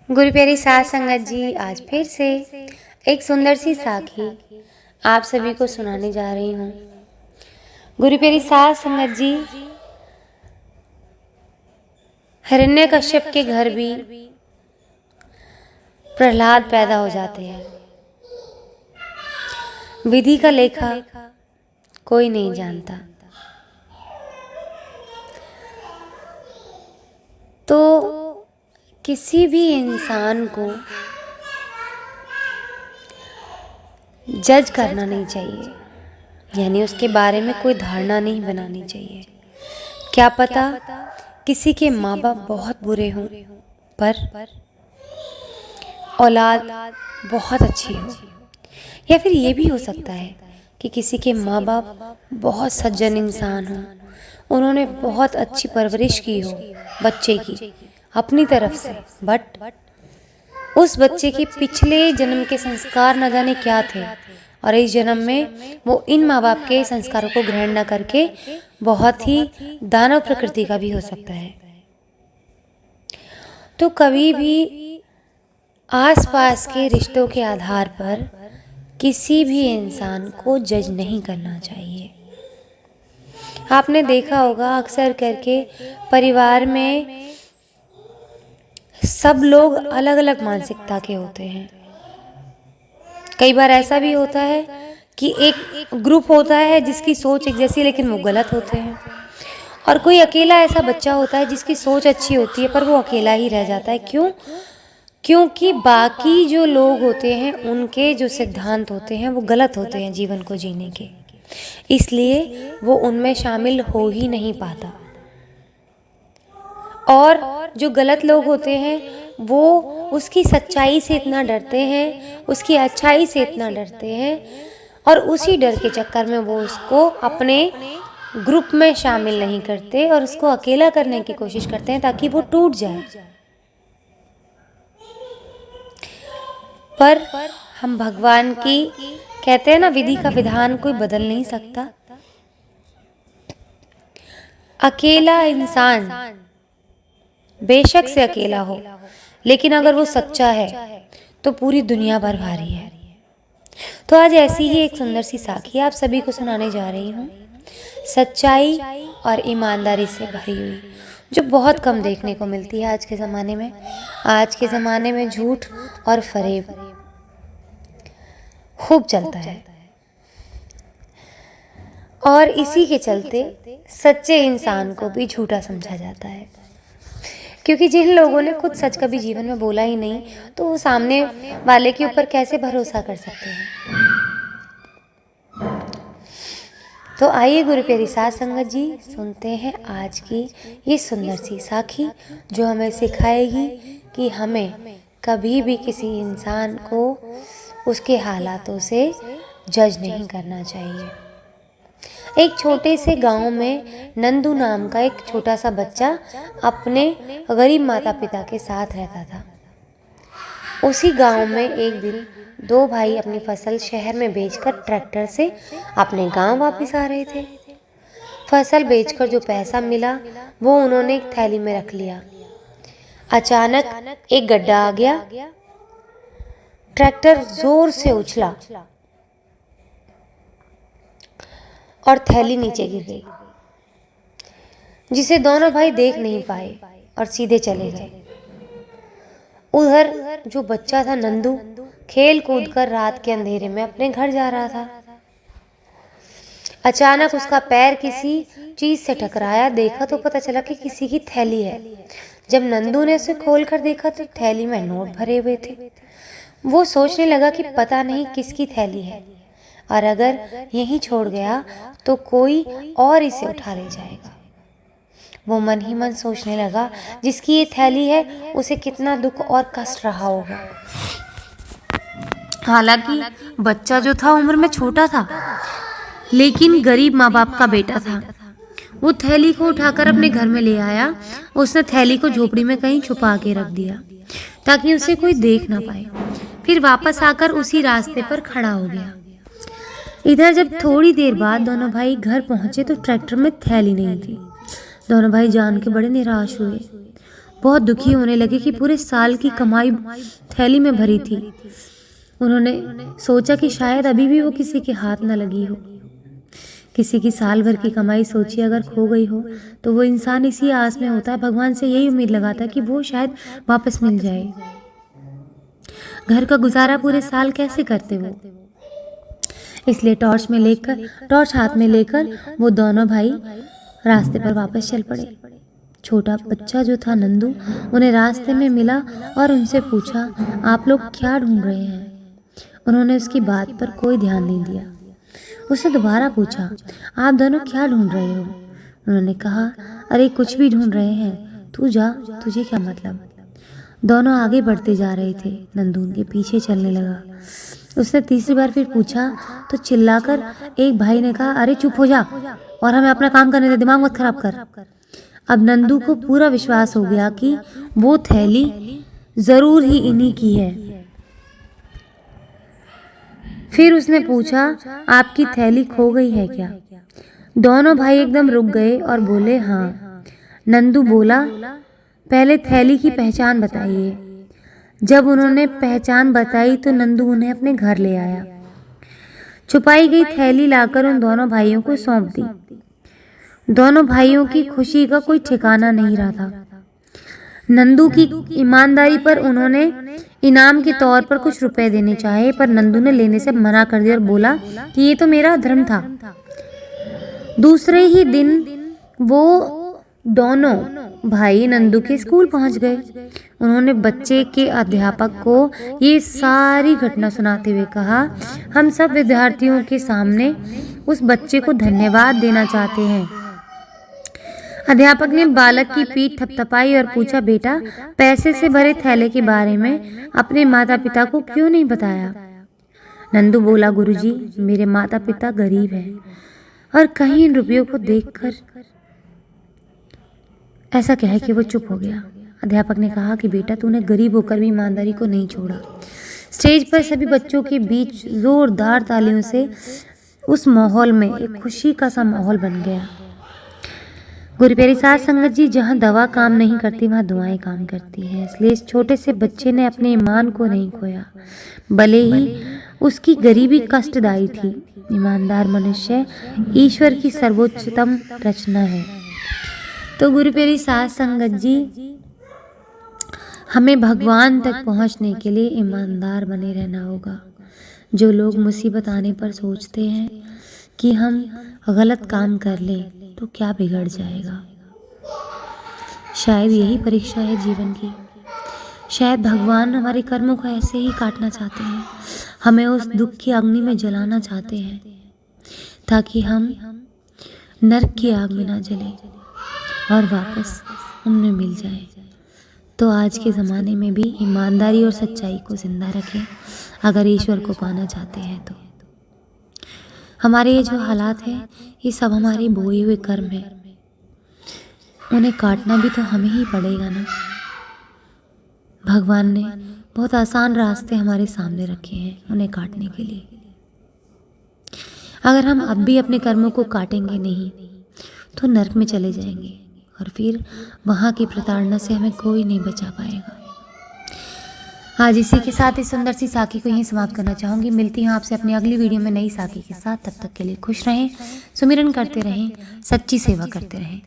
गुरु प्यारी साध संगत जी, आज फिर से एक सुंदर सी साखी आप सभी को सुनाने जा रही हूँ। गुरु प्यारी साध संगत जी, हिरण्यकश्यप के घर भी प्रहलाद पैदा हो जाते हैं। विधि का लेखा कोई नहीं जानता। तो किसी भी इंसान को जज करना नहीं चाहिए, यानी उसके बारे में कोई धारणा नहीं बनानी चाहिए। क्या पता किसी के माँ बाप बहुत बुरे हों पर औलाद बहुत अच्छी हो, या फिर ये भी हो सकता है कि किसी के माँ बाप बहुत सज्जन इंसान हों, उन्होंने बहुत अच्छी परवरिश की हो बच्चे की अपनी तरफ से, बट उस बच्चे के पिछले जन्म के संस्कार न जाने क्या थे और इस जन्म में वो इन माँ बाप के संस्कारों को ग्रहण न करके बहुत ही दानव प्रकृति का भी हो सकता है। तो कभी भी आसपास के रिश्तों के आधार पर किसी भी इंसान को जज नहीं करना चाहिए। आपने देखा होगा अक्सर करके परिवार में सब लोग अलग अलग मानसिकता के होते हैं। कई बार ऐसा भी होता है कि एक ग्रुप होता है जिसकी सोच एक जैसी लेकिन वो गलत होते हैं, और कोई अकेला ऐसा बच्चा होता है जिसकी सोच अच्छी होती है पर वो अकेला ही रह जाता है। क्यों? क्योंकि बाकी जो लोग होते हैं उनके जो सिद्धांत होते हैं वो गलत होते हैं जीवन को जीने के, इसलिए वो उनमें शामिल हो ही नहीं पाता। और जो गलत लोग होते हैं वो उसकी सच्चाई से इतना डरते हैं, उसकी अच्छाई से इतना डरते हैं, और उसी डर के चक्कर में वो उसको अपने ग्रुप में शामिल नहीं करते और उसको अकेला करने की कोशिश करते हैं ताकि वो टूट जाए। पर हम भगवान की कहते हैं ना, विधि का विधान कोई बदल नहीं सकता। अकेला इंसान बेशक से अकेला हो, लेकिन अगर वो सच्चा है तो पूरी दुनिया भर भारी है। तो आज ऐसी ही एक सुंदर सी साखी आप सभी को सुनाने जा रही हूँ, सच्चाई और ईमानदारी से भरी हुई, जो बहुत कम देखने को मिलती है आज के ज़माने में। आज के ज़माने में झूठ और फरेब खूब चलता है, और इसी के चलते सच्चे इंसान को भी झूठा समझा जाता है। क्योंकि जिन लोगों ने खुद सच कभी जीवन में बोला ही नहीं, तो वो सामने वाले के ऊपर कैसे भरोसा कर सकते हैं। तो आइए गुरु प्यारी साध संगत जी, सुनते हैं आज की ये सुंदर सी साखी, जो हमें सिखाएगी कि हमें कभी भी किसी इंसान को उसके हालातों से जज नहीं करना चाहिए। एक छोटे से गांव में नंदू नाम का एक छोटा सा बच्चा अपने गरीब माता पिता के साथ रहता था। उसी गांव में एक दिन दो भाई अपनी फसल शहर में बेचकर ट्रैक्टर से अपने गांव वापस आ रहे थे। फसल बेचकर जो पैसा मिला वो उन्होंने एक थैली में रख लिया। अचानक एक गड्ढा आ गया, ट्रैक्टर जोर से उछला और थैली नीचे गिर गई, जिसे दोनों भाई देख नहीं पाए और सीधे चले गए। उधर जो बच्चा था नंदू, खेल कूद कर रात के अंधेरे में अपने घर जा रहा था। अचानक उसका पैर किसी चीज से टकराया, देखा तो पता चला कि किसी की थैली है। जब नंदू ने उसे खोल कर देखा तो थैली में नोट भरे हुए थे। वो सोचने लगा कि पता नहीं किसकी थैली है, और अगर यहीं छोड़ गया तो कोई और इसे उठा ले जाएगा। वो मन ही मन सोचने लगा, जिसकी ये थैली है उसे कितना दुख और कष्ट रहा होगा। हालांकि बच्चा जो था उम्र में छोटा था, लेकिन गरीब माँ बाप का बेटा था। वो थैली को उठाकर अपने घर में ले आया। उसने थैली को झोपड़ी में कहीं छुपा के रख दिया ताकि उसे कोई देख ना पाए। फिर वापस आकर उसी रास्ते पर खड़ा हो गया। इधर जब थोड़ी देर बाद दोनों भाई घर पहुंचे तो ट्रैक्टर में थैली नहीं थी। दोनों भाई जान के बड़े निराश हुए। बहुत दुखी होने लगे कि पूरे साल की कमाई थैली में भरी थी। उन्होंने सोचा कि शायद अभी भी वो किसी के हाथ न लगी हो। किसी की साल भर की कमाई सोचिए अगर खो गई हो तो वो इंसान इसी आस में होता है, भगवान से यही उम्मीद लगाता है कि वो शायद वापस मिल जाए। घर का गुजारा पूरे साल कैसे करते वो, इसलिए टॉर्च हाथ में लेकर वो दोनों भाई रास्ते पर वापस चल पड़े। छोटा बच्चा जो था नंदू उन्हें रास्ते में मिला और उनसे पूछा, आप लोग क्या ढूंढ रहे हैं? उन्होंने उसकी बात पर कोई ध्यान नहीं दिया। उसने दोबारा पूछा, आप दोनों क्या ढूंढ रहे हो? उन्होंने कहा, अरे कुछ भी ढूंढ रहे हैं, तू जा, तुझे क्या मतलब। दोनों आगे बढ़ते जा रहे थे। नंदू उनके पीछे चलने लगा। उसने तीसरी बार फिर पूछा तो चिल्लाकर एक भाई ने कहा, अरे चुप हो जा और हमें अपना काम करने दे, दिमाग मत खराब कर। अब नंदू को पूरा विश्वास हो गया कि वो थैली जरूर ही इन्हीं की है। फिर उसने पूछा, आपकी थैली खो गई है क्या? दोनों भाई एकदम रुक गए और बोले, हाँ। नंदू बोला, पहले थैली की पहचान बताइए। जब उन्होंने पहचान बताई तो नंदू उन्हें अपने घर ले आया। छुपाई गई थैली लाकर उन दोनों भाइयों को सौंप दी। दोनों भाइयों की खुशी का कोई ठिकाना नहीं रहा था। नंदू की ईमानदारी पर उन्होंने इनाम के तौर पर कुछ रुपए देने चाहे, पर नंदू ने लेने से मना कर दिया और बोला कि ये तो मेरा धर्म था। दूसरे ही दिन वो दोनों भाई नंदू के स्कूल पहुंच गए। उन्होंने बच्चे के अध्यापक को ये सारी घटना सुनाते हुए कहा, हम सब विद्यार्थियों के सामने उस बच्चे को धन्यवाद देना चाहते हैं। अध्यापक ने बालक की पीठ थपथपाई और पूछा, बेटा पैसे से भरे थैले के बारे में अपने माता पिता को क्यों नहीं बताया? नंदू बोला, गुरुजी, मेरे माता पिता गरीब हैं और कहीं इन रुपयों को देखकर ऐसा कह के वो चुप हो गया। अध्यापक ने कहा कि बेटा तूने गरीब होकर भी ईमानदारी को नहीं छोड़ा। स्टेज पर सभी बच्चों के बीच जोरदार तालियों से उस माहौल में एक खुशी का सा माहौल बन गया। गुरु प्यारी साध संगत जी, जहाँ दवा काम नहीं करती वहाँ दुआएं काम करती हैं। इसलिए इस छोटे से बच्चे ने अपने ईमान को नहीं खोया, भले ही उसकी गरीबी कष्टदायी थी। ईमानदार मनुष्य ईश्वर की सर्वोच्चतम रचना है। तो गुरु प्यारी साध संगत जी, हमें भगवान तक पहुँचने के लिए ईमानदार बने रहना होगा। जो लोग मुसीबत आने पर सोचते हैं कि हम गलत काम कर लें तो क्या बिगड़ जाएगा, शायद यही परीक्षा है जीवन की। शायद भगवान हमारे कर्मों को ऐसे ही काटना चाहते हैं, हमें उस दुख की अग्नि में जलाना चाहते हैं ताकि हम नरक की आग में ना जलें और वापस उनमें मिल जाए। तो आज के ज़माने में भी ईमानदारी और सच्चाई को जिंदा रखें अगर ईश्वर को पाना चाहते हैं तो। हमारे ये जो हालात हैं ये सब हमारे बोए हुए कर्म हैं, उन्हें काटना भी तो हमें ही पड़ेगा ना। भगवान ने बहुत आसान रास्ते हमारे सामने रखे हैं उन्हें काटने के लिए। अगर हम अब भी अपने कर्मों को काटेंगे नहीं तो नरक में चले जाएंगे और फिर वहाँ की प्रताड़ना से हमें कोई नहीं बचा पाएगा। आज इसी के साथ इस सुंदर सी साखी को यहीं समाप्त करना चाहूँगी। मिलती हूँ आपसे अपनी अगली वीडियो में नई साखी के साथ। तब तक के लिए खुश रहें, सुमिरन करते रहें, सच्ची सेवा करते रहें।